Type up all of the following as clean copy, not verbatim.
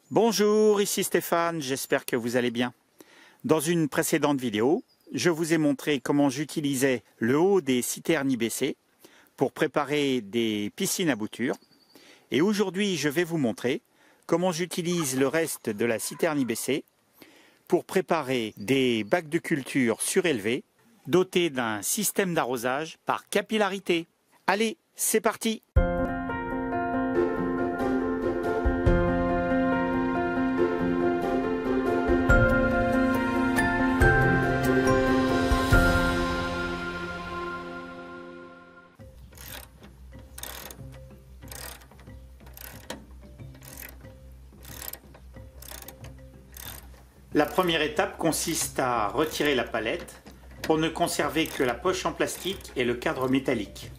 Bonjour, ici Stéphane, j'espère que vous allez bien. Dans une précédente vidéo, je vous ai montré comment j'utilisais le haut des citernes IBC pour préparer des piscines à bouture. Et aujourd'hui, je vais vous montrer comment j'utilise le reste de la citerne IBC pour préparer des bacs de culture surélevés dotés d'un système d'arrosage par capillarité. Allez, c'est parti! La première étape consiste à retirer la palette pour ne conserver que la poche en plastique et le cadre métallique.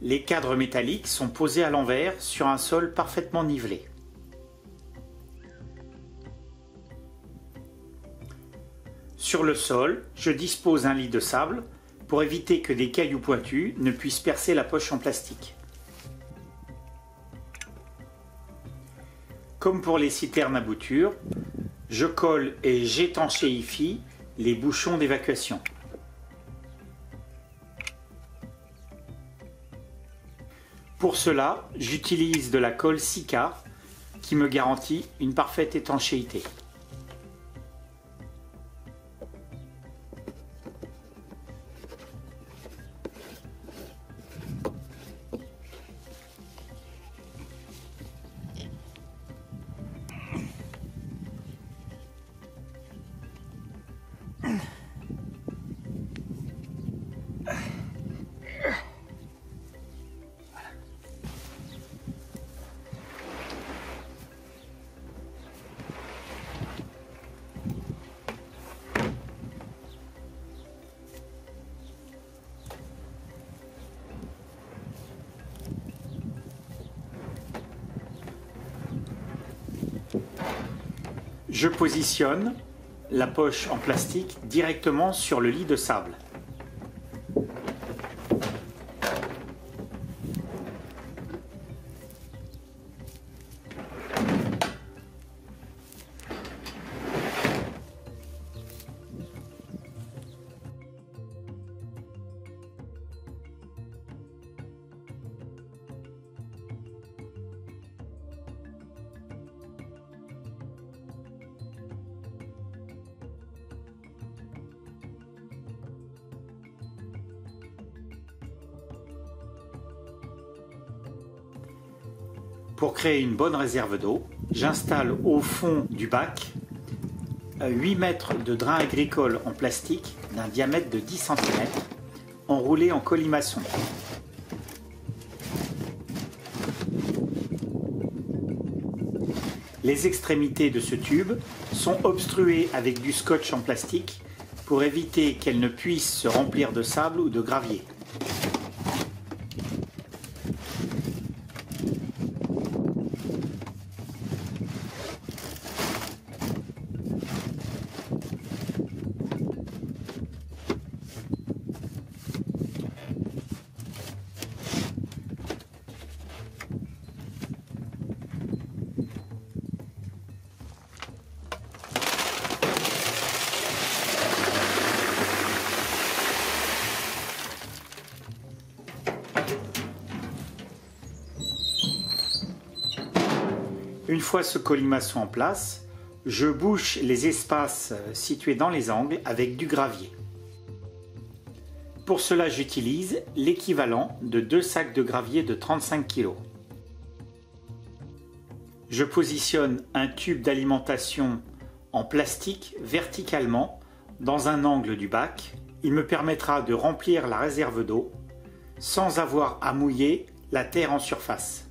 Les cadres métalliques sont posés à l'envers sur un sol parfaitement nivelé. Sur le sol, je dispose un lit de sable pour éviter que des cailloux pointus ne puissent percer la poche en plastique. Comme pour les citernes à bouture, je colle et j'étanchéifie les bouchons d'évacuation. Pour cela, j'utilise de la colle Sika qui me garantit une parfaite étanchéité. Je positionne la poche en plastique directement sur le lit de sable. Pour créer une bonne réserve d'eau, j'installe au fond du bac 8 mètres de drain agricole en plastique d'un diamètre de 10 cm enroulé en colimaçon. Les extrémités de ce tube sont obstruées avec du scotch en plastique pour éviter qu'elles ne puissent se remplir de sable ou de gravier. Une fois ce colimaçon en place, je bouche les espaces situés dans les angles avec du gravier. Pour cela, j'utilise l'équivalent de 2 sacs de gravier de 35 kg. Je positionne un tube d'alimentation en plastique verticalement dans un angle du bac. Il me permettra de remplir la réserve d'eau sans avoir à mouiller la terre en surface.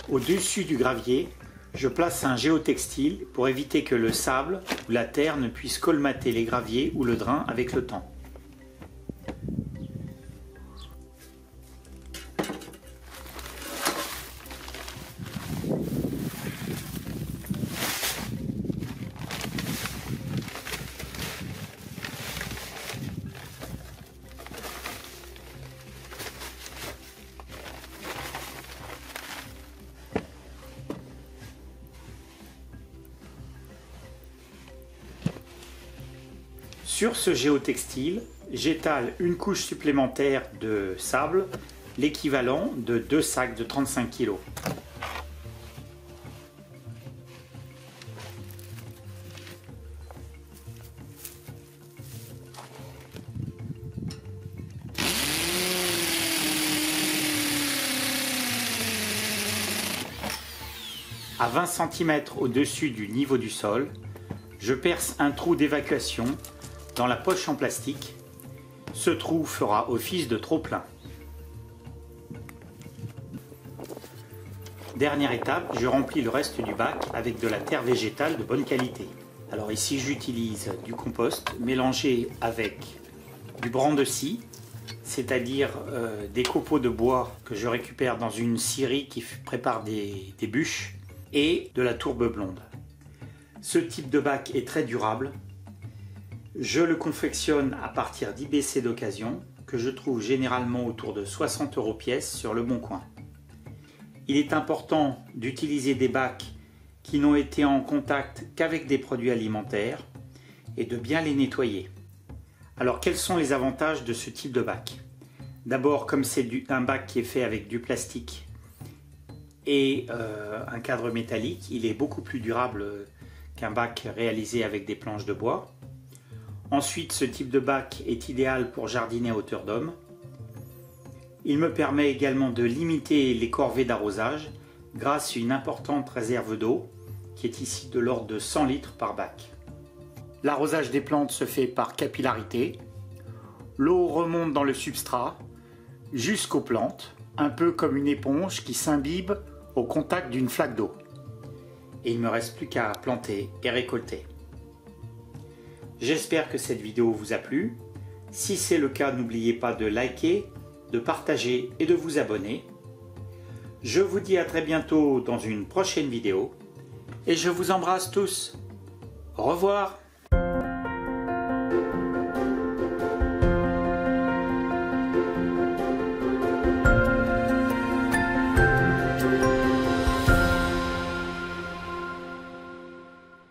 Au-dessus du gravier, je place un géotextile pour éviter que le sable ou la terre ne puisse colmater les graviers ou le drain avec le temps. Sur ce géotextile, j'étale une couche supplémentaire de sable, l'équivalent de 2 sacs de 35 kg. À 20 cm au-dessus du niveau du sol, je perce un trou d'évacuation dans la poche en plastique. Ce trou fera office de trop-plein. Dernière étape, je remplis le reste du bac avec de la terre végétale de bonne qualité. Alors ici j'utilise du compost mélangé avec du bran de scie, c'est-à-dire des copeaux de bois que je récupère dans une scierie qui prépare des bûches, et de la tourbe blonde. Ce type de bac est très durable. Je le confectionne à partir d'IBC d'occasion que je trouve généralement autour de 60 € pièce sur le Bon Coin. Il est important d'utiliser des bacs qui n'ont été en contact qu'avec des produits alimentaires et de bien les nettoyer. Alors quels sont les avantages de ce type de bac? D'abord, comme c'est un bac qui est fait avec du plastique et un cadre métallique, il est beaucoup plus durable qu'un bac réalisé avec des planches de bois. Ensuite, ce type de bac est idéal pour jardiner à hauteur d'homme. Il me permet également de limiter les corvées d'arrosage grâce à une importante réserve d'eau qui est ici de l'ordre de 100 litres par bac. L'arrosage des plantes se fait par capillarité. L'eau remonte dans le substrat jusqu'aux plantes, un peu comme une éponge qui s'imbibe au contact d'une flaque d'eau. Et il ne me reste plus qu'à planter et récolter. J'espère que cette vidéo vous a plu. Si c'est le cas, n'oubliez pas de liker, de partager et de vous abonner. Je vous dis à très bientôt dans une prochaine vidéo et je vous embrasse tous. Au revoir.